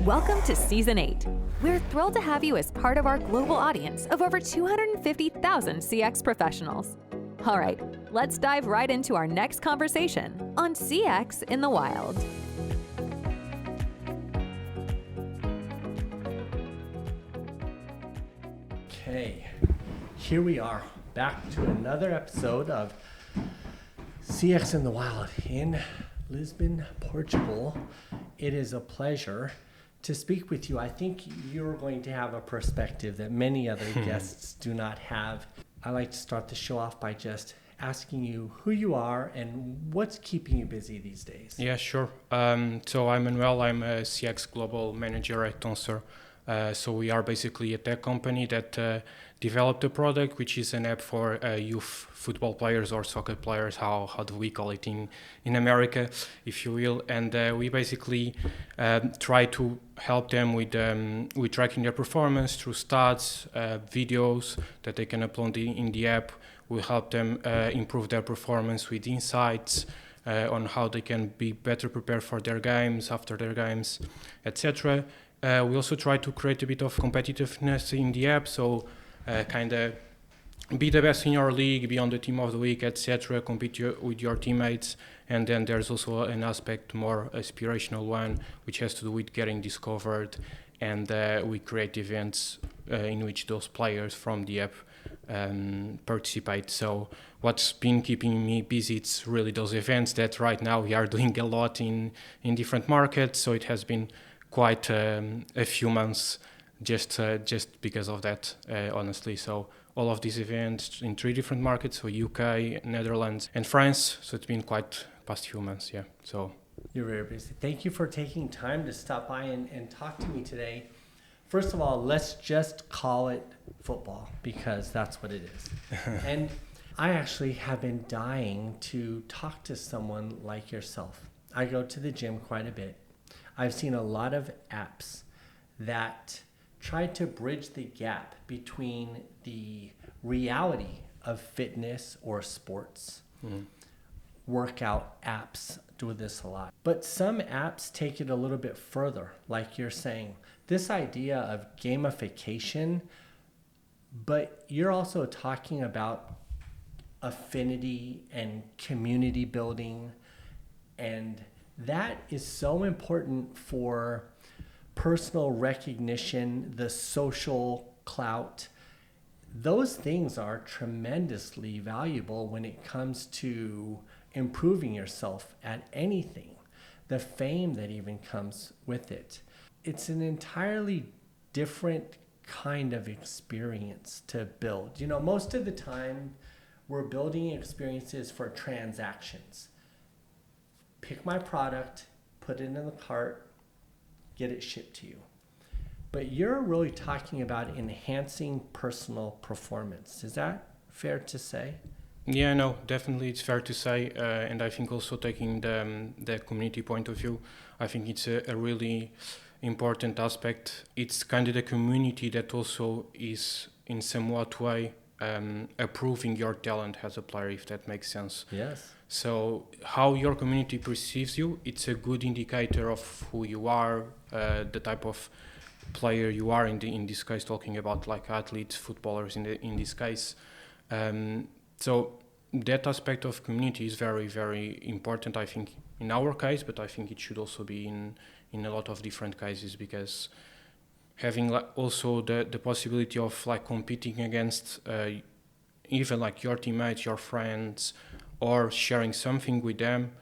Welcome to Season 8. We're thrilled to have you as part of our global audience of over 250,000 CX professionals. All right, let's dive right into our next conversation on CX in the wild. Okay, here we are, back to another episode of CX in the wild in Lisbon, Portugal. It is a pleasure to speak with you. I think you're going to have a perspective that many other guests do not have. I like to start the show off by just asking you who you are and what's keeping you busy these days. Yeah, sure. So I'm Manuel. I'm a CX Global Manager at Tonser. So we are basically a tech company that developed a product which is an app for youth football players or soccer players, how do we call it in America, if you will. And we basically try to help them with tracking their performance through stats, videos that they can upload in the app. We help them improve their performance with insights on how they can be better prepared for their games, after their games, etc. We also try to create a bit of competitiveness in the app, so kind of be the best in your league, be on the team of the week, etc., compete with your teammates. And then there's also an aspect, more aspirational one, which has to do with getting discovered. And we create events in which those players from the app participate. So what's been keeping me busy, it's really those events that right now we are doing a lot in different markets. So it has been quite a few months just because of that, honestly. So all of these events in 3 different markets, so UK, Netherlands, and France. So it's been quite past few months, yeah. So you're very busy. Thank you for taking time to stop by and talk to me today. First of all, let's just call it football because that's what it is. And I actually have been dying to talk to someone like yourself. I go to the gym quite a bit. I've seen a lot of apps that try to bridge the gap between the reality of fitness or sports. Workout apps do this a lot. But some apps take it a little bit further, like you're saying. This idea of gamification, but you're also talking about affinity and community building, and that is so important for personal recognition, the social clout. Those things are tremendously valuable when it comes to improving yourself at anything. The fame that even comes with it. It's an entirely different kind of experience to build. You know, most of the time we're building experiences for transactions. Pick my product, put it in the cart, get it shipped to you. But you're really talking about enhancing personal performance. Is that fair to say? yeah, no, definitely it's fair to say. And I think also taking the community point of view, I think it's a really important aspect. It's kind of the community that also is in somewhat way approving your talent as a player, if that makes sense. Yes. So how your community perceives you, it's a good indicator of who you are, the type of player you are in this case, talking about like athletes, footballers in this case. So that aspect of community is very, very important, I think, in our case, but I think it should also be in a lot of different cases, because having also the possibility of like competing against even like your teammates, your friends, or sharing something with them,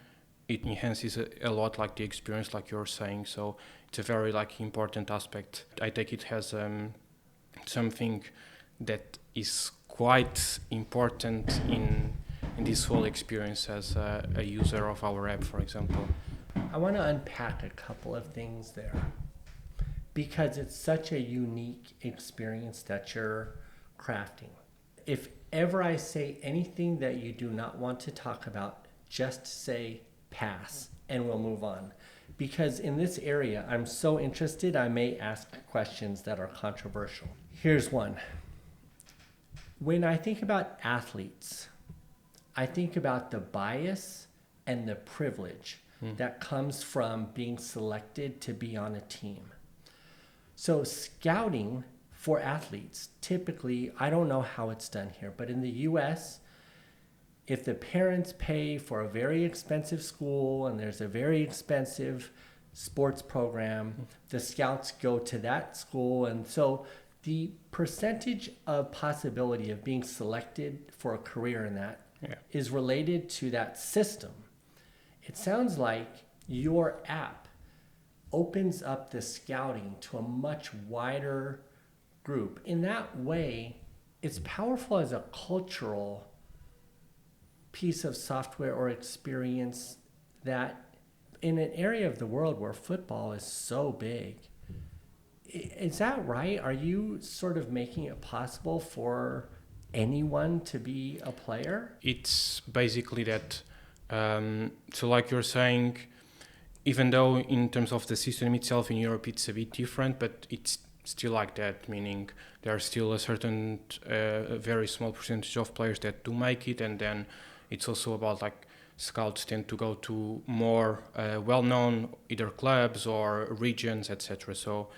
it enhances a lot like the experience, like you're saying. So it's a very like important aspect. I take it as something that is quite important in this whole experience as a user of our app, for example. I want to unpack a couple of things there because it's such a unique experience that you're crafting. If ever I say anything that you do not want to talk about, just say pass and we'll move on. Because in this area, I'm so interested, I may ask questions that are controversial. Here's one. When I think about athletes, I think about the bias and the privilege that comes from being selected to be on a team. So scouting for athletes, typically, I don't know how it's done here, but in the US, if the parents pay for a very expensive school and there's a very expensive sports program, the scouts go to that school. And so the percentage of possibility of being selected for a career in that is related to that system. It sounds like your app opens up the scouting to a much wider group. In that way, it's powerful as a cultural piece of software or experience that in an area of the world where football is so big. Is that right? Are you sort of making it possible for anyone to be a player? It's basically that. So like you're saying, even though in terms of the system itself in Europe it's a bit different, but it's still like that, meaning there are still a certain very small percentage of players that do make it, and then it's also about like scouts tend to go to more well-known either clubs or regions, etc. So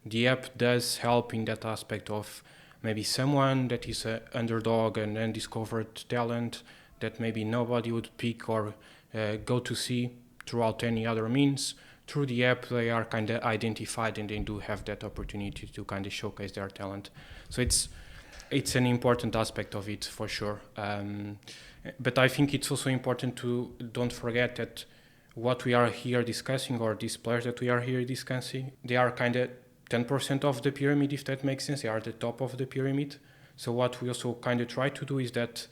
the app does help in that aspect of maybe someone that is an underdog and undiscovered talent that maybe nobody would pick or go to see throughout any other means. Through the app, they are kind of identified and they do have that opportunity to kind of showcase their talent. So it's an important aspect of it for sure. But I think it's also important to don't forget that what we are here discussing, or these players that we are here discussing, they are kind of 10% of the pyramid, if that makes sense. They are at the top of the pyramid. So what we also kind of try to do is that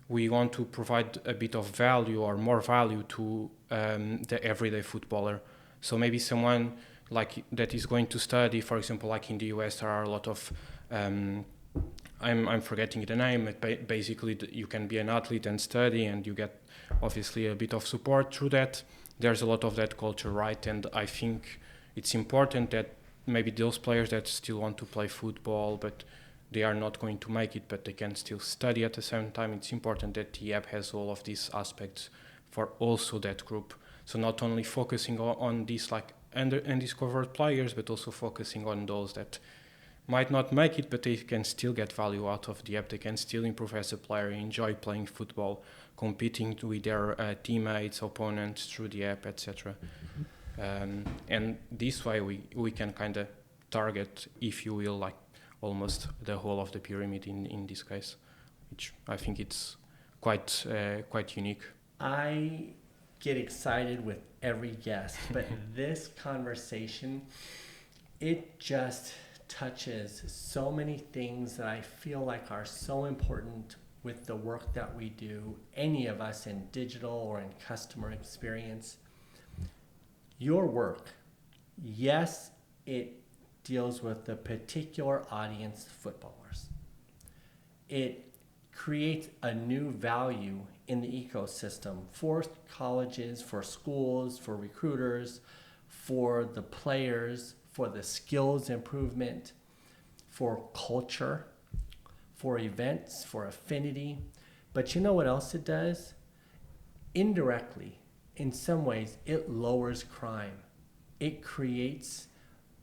we want to provide a bit of value or more value to the everyday footballer. So maybe someone like that is going to study, for example, like in the US, there are a lot of, I'm forgetting the name, but basically you can be an athlete and study, and you get obviously a bit of support through that. There's a lot of that culture, right? And I think it's important that maybe those players that still want to play football, but they are not going to make it, but they can still study at the same time. It's important that the app has all of these aspects for also that group. So not only focusing on these like undiscovered players, but also focusing on those that might not make it, but they can still get value out of the app. They can still improve as a player, enjoy playing football, competing with their teammates, opponents through the app, etc. And this way we can kind of target, if you will, like almost the whole of the pyramid in this case, which I think it's quite unique. I get excited with every guest, but this conversation, it just touches so many things that I feel like are so important with the work that we do, any of us in digital or in customer experience. Your work, yes, it deals with the particular audience, footballers. It creates a new value in the ecosystem for colleges, for schools, for recruiters, for the players, for the skills improvement, for culture, for events, for affinity. But you know what else it does? Indirectly, in some ways, it lowers crime. It creates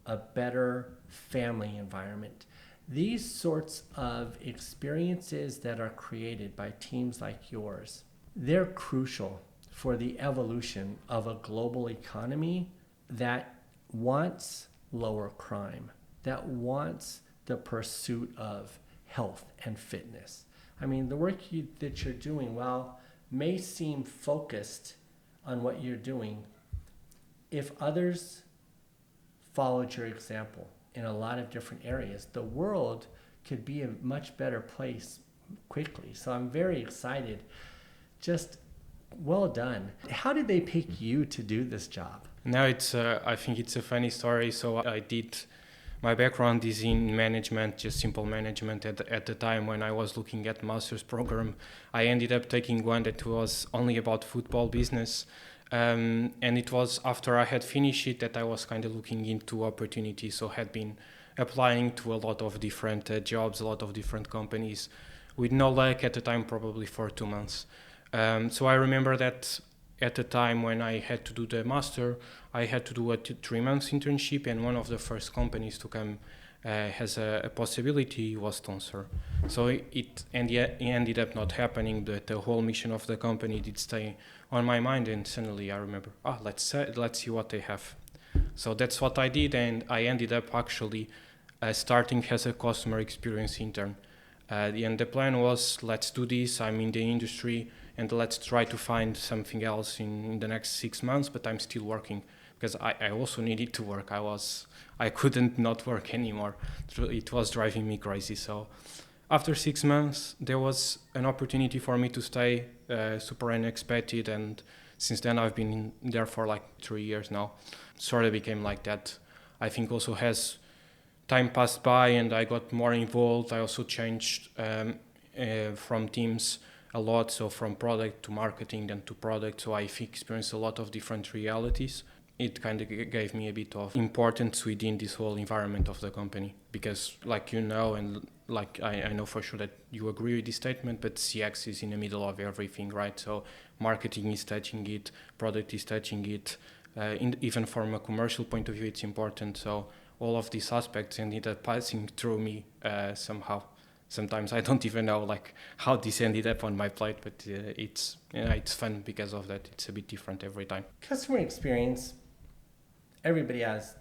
a better family environment. These sorts of experiences that are created by teams like yours, they're crucial for the evolution of a global economy that wants lower crime, that wants the pursuit of health and fitness. I mean, the work that you're doing, while may seem focused on what you're doing, if others followed your example in a lot of different areas, the world could be a much better place quickly. So I'm very excited. Just well done. How did they pick you to do this job? Now I think it's a funny story. So my background is in management, just simple management. At the time when I was looking at master's program, I ended up taking one that was only about football business. And it was after I had finished it that I was kind of looking into opportunities. So had been applying to a lot of different jobs, a lot of different companies, with no luck at the time, probably for 2 months. So I remember that at the time when I had to do the master, I had to do a 3 months internship, and one of the first companies to come has a possibility was Tonsor. So it ended up not happening. The whole mission of the company did stay on my mind, and suddenly I remember, let's see what they have. So that's what I did, and I ended up actually starting as a customer experience intern. And the plan was, let's do this, I'm in the industry, and let's try to find something else in the next 6 months, but I'm still working, because I also needed to work. I couldn't not work anymore. It was driving me crazy. So after 6 months, there was an opportunity for me to stay, super unexpected, and since then I've been there for like 3 years now. Sort of became like that. I think also as time passed by and I got more involved, I also changed from teams a lot, so from product to marketing and to product, so I experienced a lot of different realities. It kind of gave me a bit of importance within this whole environment of the company, because like and like I know for sure that you agree with this statement, but CX is in the middle of everything, right? So marketing is touching it, product is touching it, even from a commercial point of view it's important. So all of these aspects ended up passing through me somehow. Sometimes I don't even know like how this ended up on my plate, but it's fun because of that. It's a bit different every time. Customer experience, everybody has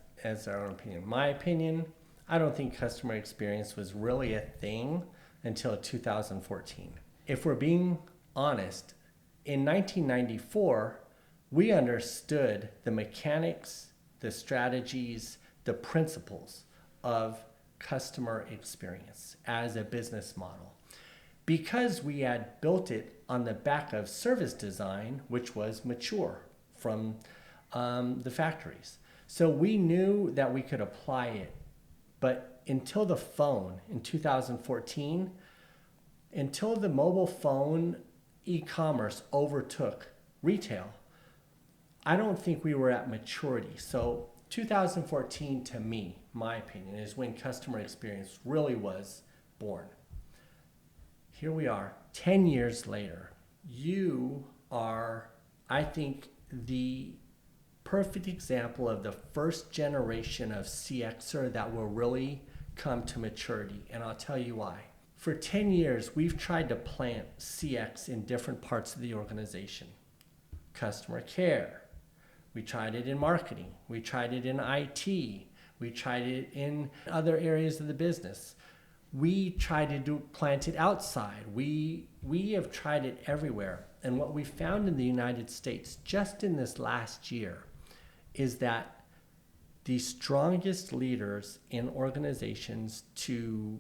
their own opinion. My opinion, I don't think customer experience was really a thing until 2014. If we're being honest, in 1994, we understood the mechanics, the strategies, the principles of customer experience as a business model, because we had built it on the back of service design, which was mature from the factories. So we knew that we could apply it. But until the phone in 2014, until the mobile phone e-commerce overtook retail, I don't think we were at maturity. So 2014, to me, my opinion, is when customer experience really was born. Here we are, 10 years later. You are, I think, the perfect example of the first generation of CXer that will really come to maturity. And I'll tell you why. For 10 years, we've tried to plant CX in different parts of the organization. Customer care. We tried it in marketing. We tried it in IT. We tried it in other areas of the business. We tried to plant it outside. We have tried it everywhere. And what we found in the United States just in this last year is that the strongest leaders in organizations to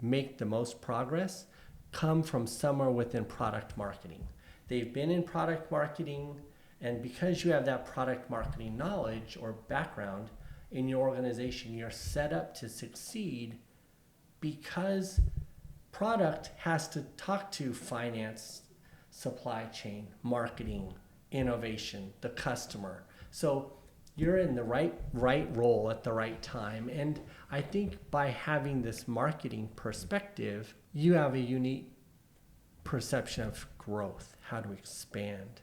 make the most progress come from somewhere within product marketing. They've been in product marketing, and because you have that product marketing knowledge or background in your organization, you're set up to succeed, because product has to talk to finance, supply chain, marketing, innovation, the customer. So you're in the right role at the right time. And I think by having this marketing perspective, you have a unique perception of growth, how to expand.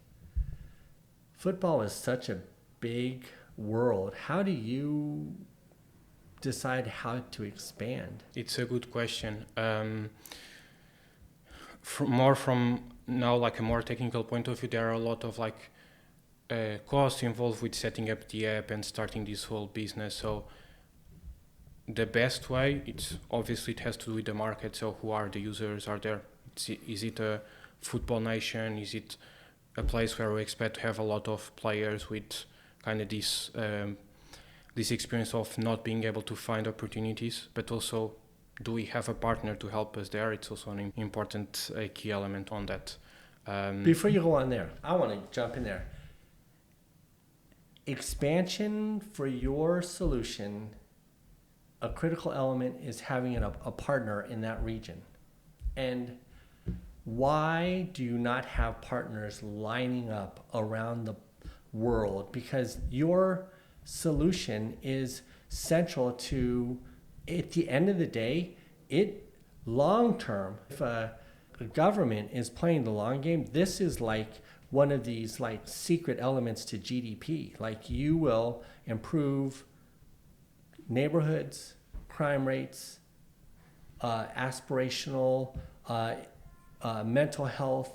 Football is such a big world. How do you decide how to expand? It's a good question. From now, like a more technical point of view, there are a lot of like costs involved with setting up the app and starting this whole business. So the best way, it has to do with the market. So who are the users? Is it a football nation? Is it a place where we expect to have a lot of players with kind of this experience of not being able to find opportunities, but also do we have a partner to help us there? It's also an important key element on that. Before you go on there, I want to jump in there. Expansion for your solution, a critical element is having a partner in that region. And why do you not have partners lining up around the world? Because your solution is central to, at the end of the day, long term, if a government is playing the long game, this is like one of these like secret elements to GDP. Like you will improve neighborhoods, crime rates, aspirational, mental health,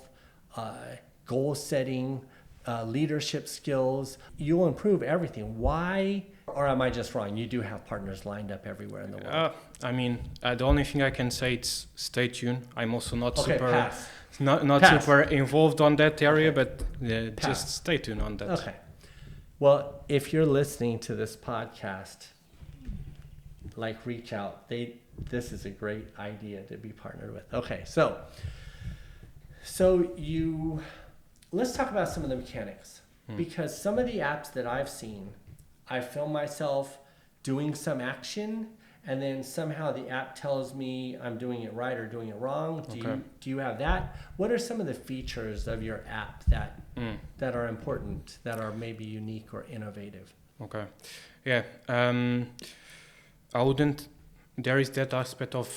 goal setting, leadership skills. You'll improve everything. Why? Or am I just wrong? You do have partners lined up everywhere in the world. The only thing I can say is stay tuned. I'm also not Pass. not Pass. super involved on that area, Okay. but just stay tuned on that. Okay. Well, if you're listening to this podcast, like reach out. This is a great idea to be partnered with. Okay, so let's talk about some of the mechanics, because some of the apps that I've seen, I film myself doing some action, and then somehow the app tells me I'm doing it right or doing it wrong. Do you have that? What are some of the features of your app that are important, that are maybe unique or innovative? Okay. Yeah. There is that aspect of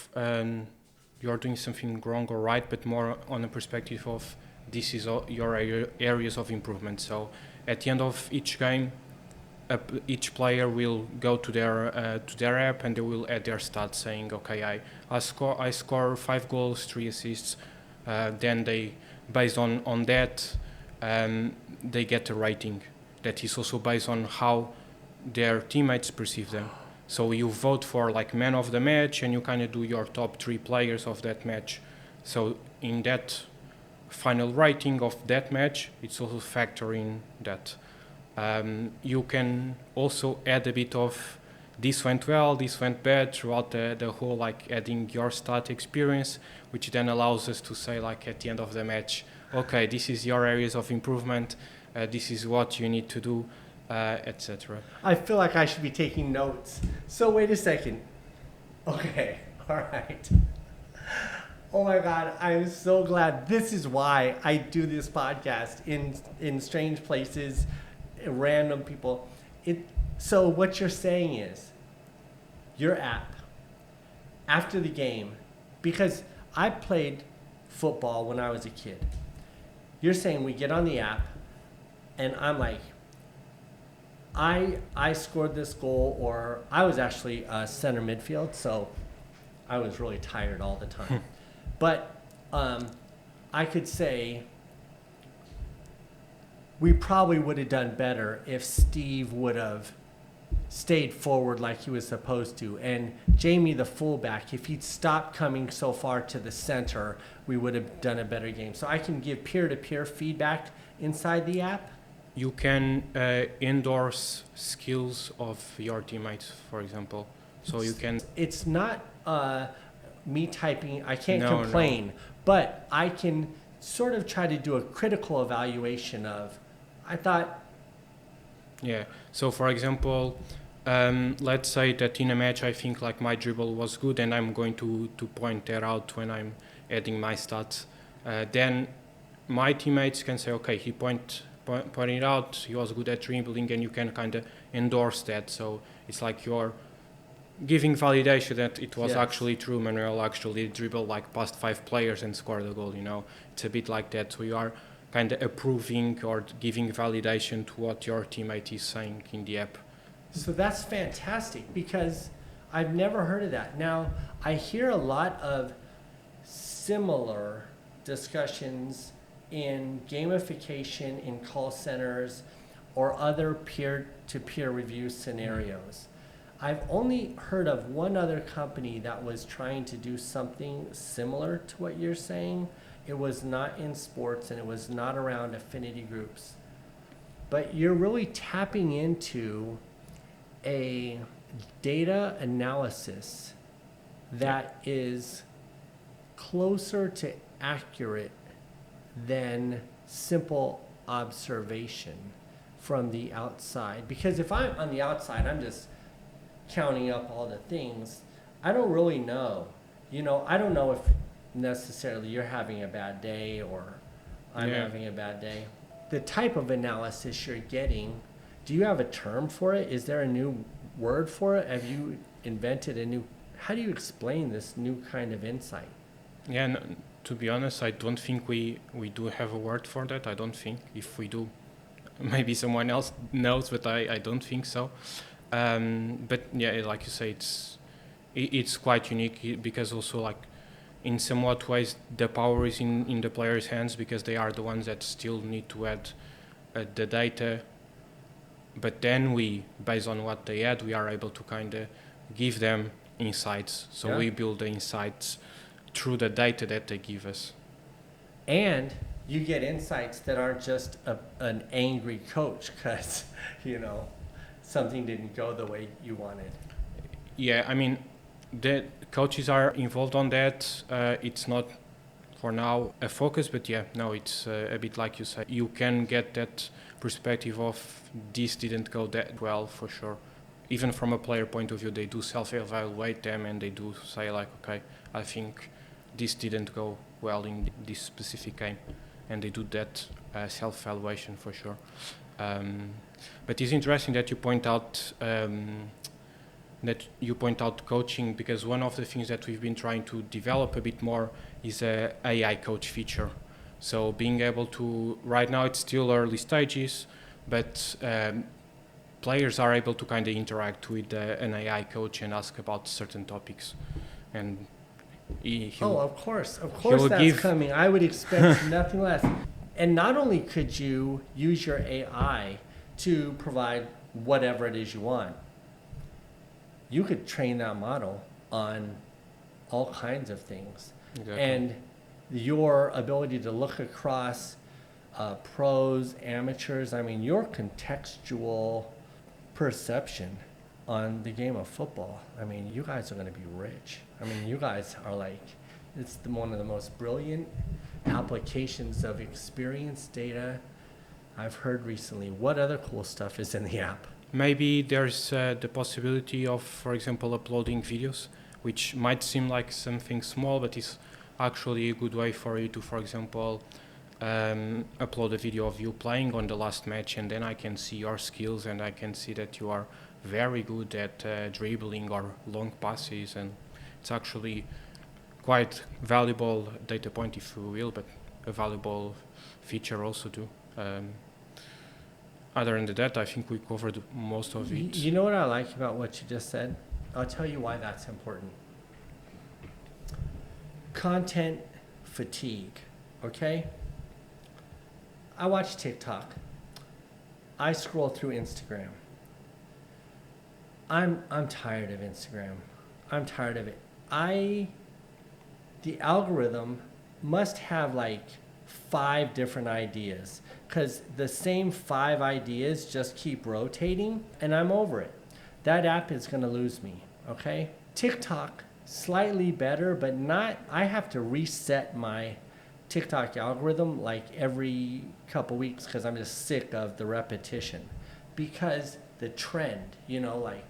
you're doing something wrong or right, but more on a perspective of this is your areas of improvement. So at the end of each game, each player will go to their app and they will add their stats saying, okay, I score 5 goals, 3 assists. Then they, based on that, they get a rating that is also based on how their teammates perceive them. So you vote for like man of the match, and you kind of do your top 3 players of that match. So in that final rating of that match, it's also factoring that. You can also add a bit of this went well, this went bad throughout the whole, like adding your stat experience, which then allows us to say like at the end of the match, okay, this is your areas of improvement, this is what you need to do, etc. I feel like I should be taking notes. So wait a second. Okay, all right. Oh my God, I'm so glad. This is why I do this podcast in strange places, random people. So what you're saying is, your app, after the game, because I played football when I was a kid. You're saying we get on the app, and I'm like, I scored this goal, or I was actually center midfield, so I was really tired all the time. But I could say we probably would have done better if Steve would have stayed forward like he was supposed to. And Jamie, the fullback, if he'd stopped coming so far to the center, we would have done a better game. So I can give peer-to-peer feedback inside the app. You can endorse skills of your teammates, for example. So you can... It's not me typing, I can't complain, but I can sort of try to do a critical evaluation of, I thought... Yeah, so for example, let's say that in a match I think like my dribble was good, and I'm going to point that out when I'm adding my stats. Then my teammates can say, okay, he pointed out he was good at dribbling, and you can kind of endorse that. So it's like you're giving validation that it was actually true. Manuel actually dribbled like past 5 players and scored a goal, you know. It's a bit like that. So you are kind of approving or giving validation to what your teammate is saying in the app. So that's fantastic, because I've never heard of that. Now, I hear a lot of similar discussions in gamification in call centers or other peer-to-peer review scenarios. I've only heard of one other company that was trying to do something similar to what you're saying. It was not in sports, and it was not around affinity groups. But you're really tapping into a data analysis that is closer to accurate than simple observation from the outside. Because if I'm on the outside, I'm just counting up all the things. I don't really know. You know, I don't know if necessarily you're having a bad day or I'm having a bad day. The type of analysis you're getting, do you have a term for it? Is there a new word for it? Have you invented a new, how do you explain this new kind of insight? Yeah, To be honest, I don't think we do have a word for that. I don't think. If we do, maybe someone else knows, but I don't think so. But yeah, like you say, it's quite unique because also like in somewhat ways the power is in the players' hands because they are the ones that still need to add the data. But then we, based on what they add, we are able to kind of give them insights. So we build the insights through the data that they give us. And you get insights that aren't just an angry coach because, something didn't go the way you wanted. Yeah, I mean, the coaches are involved on that. It's not, for now, a focus, but it's a bit like you said. You can get that perspective of this didn't go that well, for sure. Even from a player point of view, they do self-evaluate them and they do say like, okay, I think this didn't go well in this specific game, and they do that self-evaluation for sure. But it's interesting that you point out coaching, because one of the things that we've been trying to develop a bit more is a AI coach feature. So being able to, right now it's still early stages, but players are able to kind of interact with an AI coach and ask about certain topics. And of course that's coming. I would expect nothing less. And not only could you use your AI to provide whatever it is you want, you could train that model on all kinds of things. Exactly. And your ability to look across pros, amateurs, your contextual perception on the game of football, you guys are going to be rich. You guys are like, it's one of the most brilliant applications of experience data I've heard recently. What other cool stuff is in the app? Maybe there's the possibility of, for example, uploading videos, which might seem like something small, but is actually a good way for you to, for example, upload a video of you playing on the last match, and then I can see your skills and I can see that you are very good at dribbling or long passes, and it's actually quite valuable data point, if you will, but a valuable feature also too. Other than that, I think we covered most of it. You know what I like about what you just said? I'll tell you why that's important. Content fatigue, okay? I watch TikTok. I scroll through Instagram. I'm tired of Instagram. I'm tired of it. The algorithm must have like 5 different ideas, because the same 5 ideas just keep rotating, and I'm over it. That app is going to lose me, okay? TikTok, slightly better, but not. I have to reset my TikTok algorithm like every couple weeks because I'm just sick of the repetition. Because the trend, like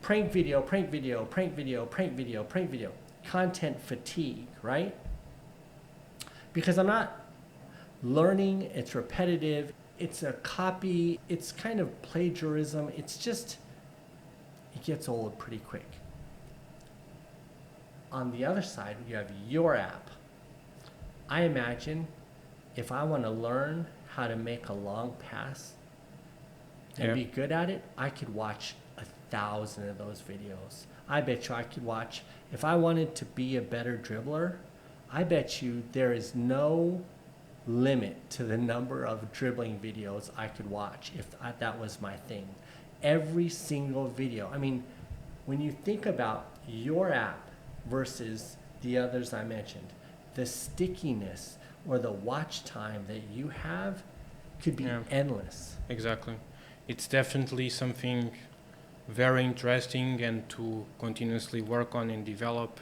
prank video, prank video, prank video, prank video, prank video, content fatigue, right? Because I'm not learning, it's repetitive, it's a copy, it's kind of plagiarism, it gets old pretty quick. On the other side, you have your app. I imagine if I want to learn how to make a long pass and be good at it, I could watch 1,000 of those videos. I bet you I could watch, if I wanted to be a better dribbler, I bet you there is no limit to the number of dribbling videos I could watch if that was my thing. Every single video. When you think about your app versus the others I mentioned, the stickiness or the watch time that you have could be endless. Exactly. It's definitely something very interesting and to continuously work on and develop.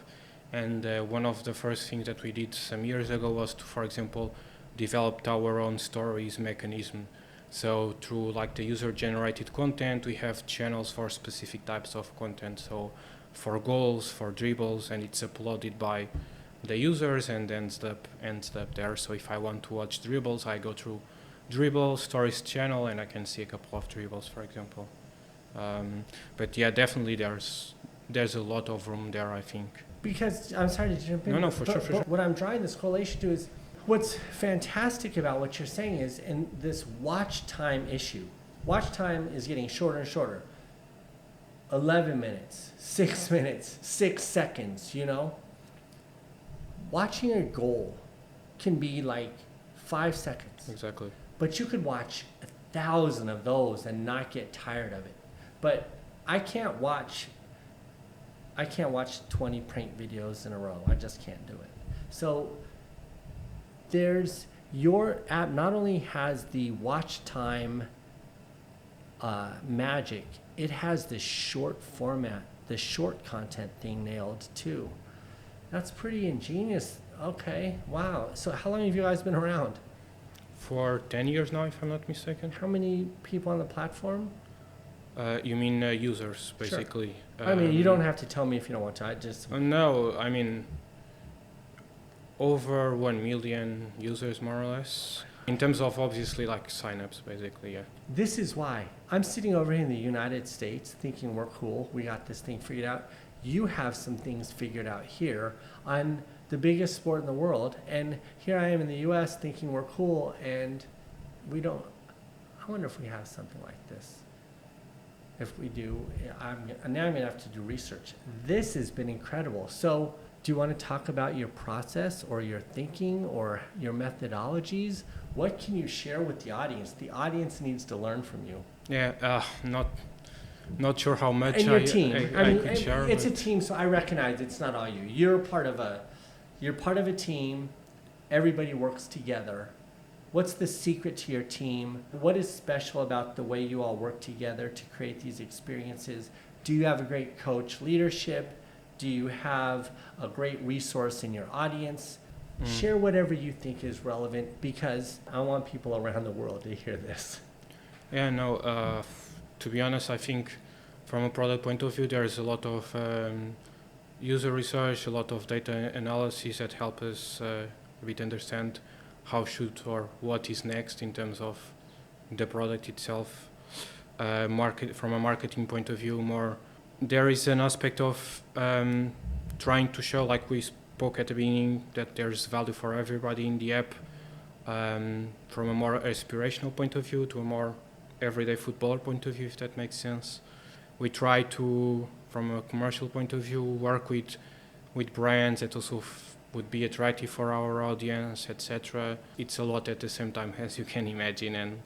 And one of the first things that we did some years ago was to, for example, develop our own stories mechanism. So through like the user-generated content, we have channels for specific types of content. So for goals, for dribbles, and it's uploaded by the users and ends up there. So if I want to watch dribbles, I go through dribble stories channel and I can see a couple of dribbles, for example. But yeah, definitely there's a lot of room there, I think. Because I'm sorry to jump in. No, for sure. What I'm drawing this correlation to is what's fantastic about what you're saying is in this watch time issue. Watch time is getting shorter and shorter. 11 minutes, 6 minutes, 6 seconds, you know? Watching a goal can be like 5 seconds. Exactly. But you could watch 1,000 of those and not get tired of it. But I can't watch 20 prank videos in a row. I just can't do it. So your app not only has the watch time magic, it has the short format, the short content thing nailed too. That's pretty ingenious. Okay, wow. So how long have you guys been around? For 10 years now, if I'm not mistaken. How many people on the platform? You mean users, basically? Sure. I mean, you don't have to tell me if you don't want to. I just... No, I mean, over 1 million users, more or less. In terms of, obviously, like, signups, basically, yeah. This is why. I'm sitting over here in the United States thinking we're cool. We got this thing figured out. You have some things figured out here on the biggest sport in the world. And here I am in the U.S. thinking we're cool, and we don't... I wonder if we have something like this. If we do, now I'm going to have to do research. This has been incredible. So do you want to talk about your process or your thinking or your methodologies? What can you share with the audience? The audience needs to learn from you. Yeah, not sure how much and your team. I mean, could share. It's a team, so I recognize it's not all you. You're part of a team. Everybody works together. What's the secret to your team? What is special about the way you all work together to create these experiences? Do you have a great coach leadership? Do you have a great resource in your audience? Share whatever you think is relevant, because I want people around the world to hear this. Yeah, no, to be honest, I think from a product point of view, there's a lot of user research, a lot of data analysis that help us a bit understand how should or what is next in terms of the product itself. From a marketing point of view, more there is an aspect of trying to show, like we spoke at the beginning, that there's value for everybody in the app. From a more aspirational point of view to a more everyday footballer point of view, if that makes sense. We try to, from a commercial point of view, work with brands that also would be attractive for our audience, etc. It's a lot at the same time, as you can imagine,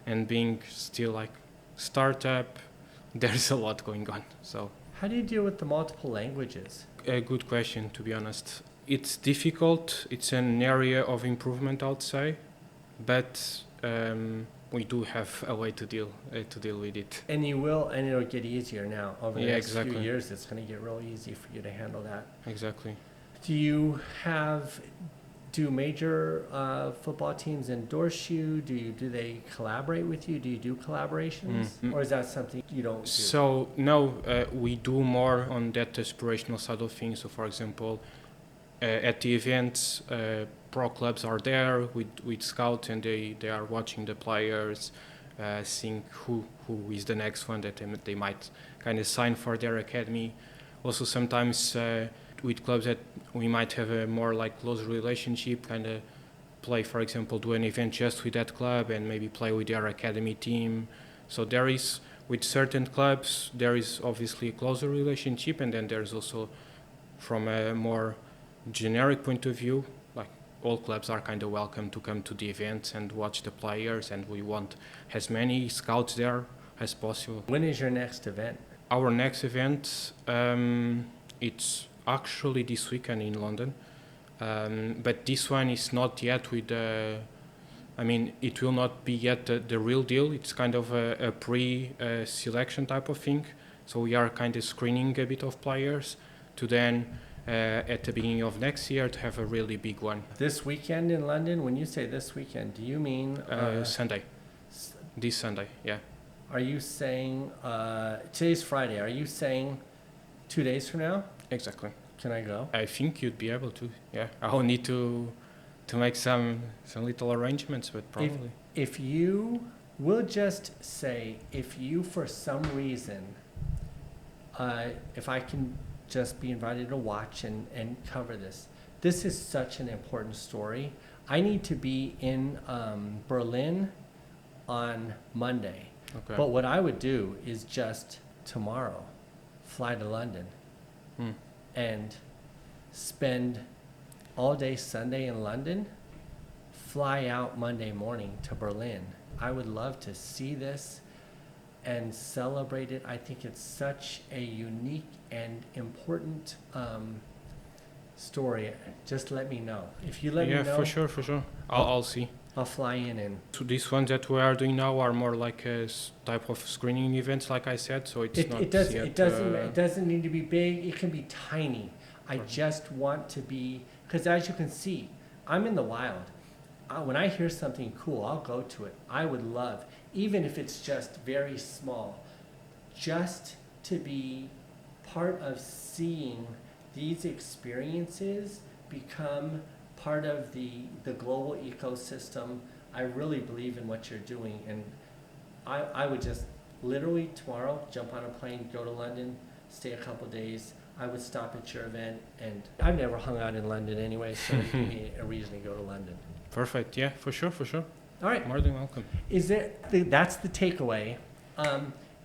and being still like startup, there's a lot going on. So how do you deal with the multiple languages? A good question, to be honest. It's difficult. It's an area of improvement, I'd say, but we do have a way to deal with it. And you will, and it'll get easier now. Over the next exactly. few years, it's going to get real easy for you to handle that. Exactly. Do major football teams endorse you? Do they collaborate with you? Do you do collaborations? Or is that something you don't do? So, no, we do more on that aspirational side of things. So, for example, at the events, pro clubs are there with scouts, and they are watching the players, seeing who is the next one that they might kind of sign for their academy. Also, sometimes with clubs that we might have a more like close relationship, kind of play, for example, do an event just with that club and maybe play with their academy team. So there is, with certain clubs, there is obviously a closer relationship, and then there's also, from a more generic point of view, like all clubs are kind of welcome to come to the events and watch the players, and we want as many scouts there as possible. When is your next event? Our next event, it's actually this weekend in London, but this one is not yet with it will not be yet the real deal. It's kind of a pre-selection type of thing, so we are kind of screening a bit of players to then at the beginning of next year to have a really big one. This weekend in London? When you say this weekend, do you mean Sunday? This Sunday, yeah. Are you saying today's Friday? Are you saying 2 days from now? Exactly. Can I go? I think you'd be able to. Yeah, I'll need to make some little arrangements, but probably. If you will just say, if you for some reason, if I can just be invited to watch and cover this. This is such an important story. I need to be in Berlin on Monday. Okay. But what I would do is just tomorrow fly to London and spend all day Sunday in London, fly out Monday morning to Berlin. I would love to see this and celebrate it. I think it's such a unique and important story. Just let me know. If you let me know. Yeah, for sure. I'll see. I'll fly in and. So these ones that we are doing now are more like a type of screening events, like I said. So it's not It doesn't need to be big. It can be tiny. I just want to be, because as you can see, I'm in the wild. When I hear something cool, I'll go to it. I would love, even if it's just very small, just to be part of seeing these experiences become part of the global ecosystem. I really believe in what you're doing, and I would just literally tomorrow jump on a plane, go to London, stay a couple days. I would stop at your event, and I've never hung out in London anyway, so it gave me a reason to go to London. Perfect. Yeah, for sure. All right. More than welcome. That's the takeaway.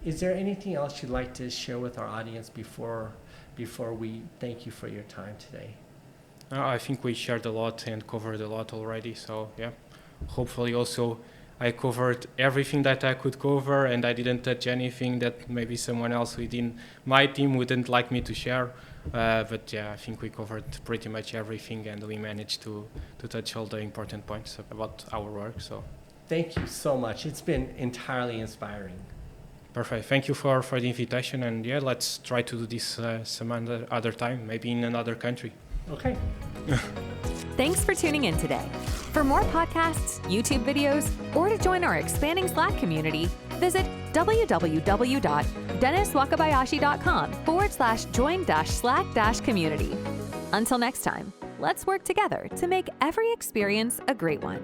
Is there anything else you'd like to share with our audience before we thank you for your time today? I think we shared a lot and covered a lot already. So yeah, hopefully also I covered everything that I could cover, and I didn't touch anything that maybe someone else within my team wouldn't like me to share. But yeah, I think we covered pretty much everything, and we managed to touch all the important points about our work. So thank you so much. It's been entirely inspiring. Perfect. Thank you for the invitation, and yeah, let's try to do this some other time, maybe in another country. Okay. Thanks for tuning in today. For more podcasts, YouTube videos, or to join our expanding Slack community, visit www.denniswakabayashi.com/join-slack-community. Until next time, let's work together to make every experience a great one.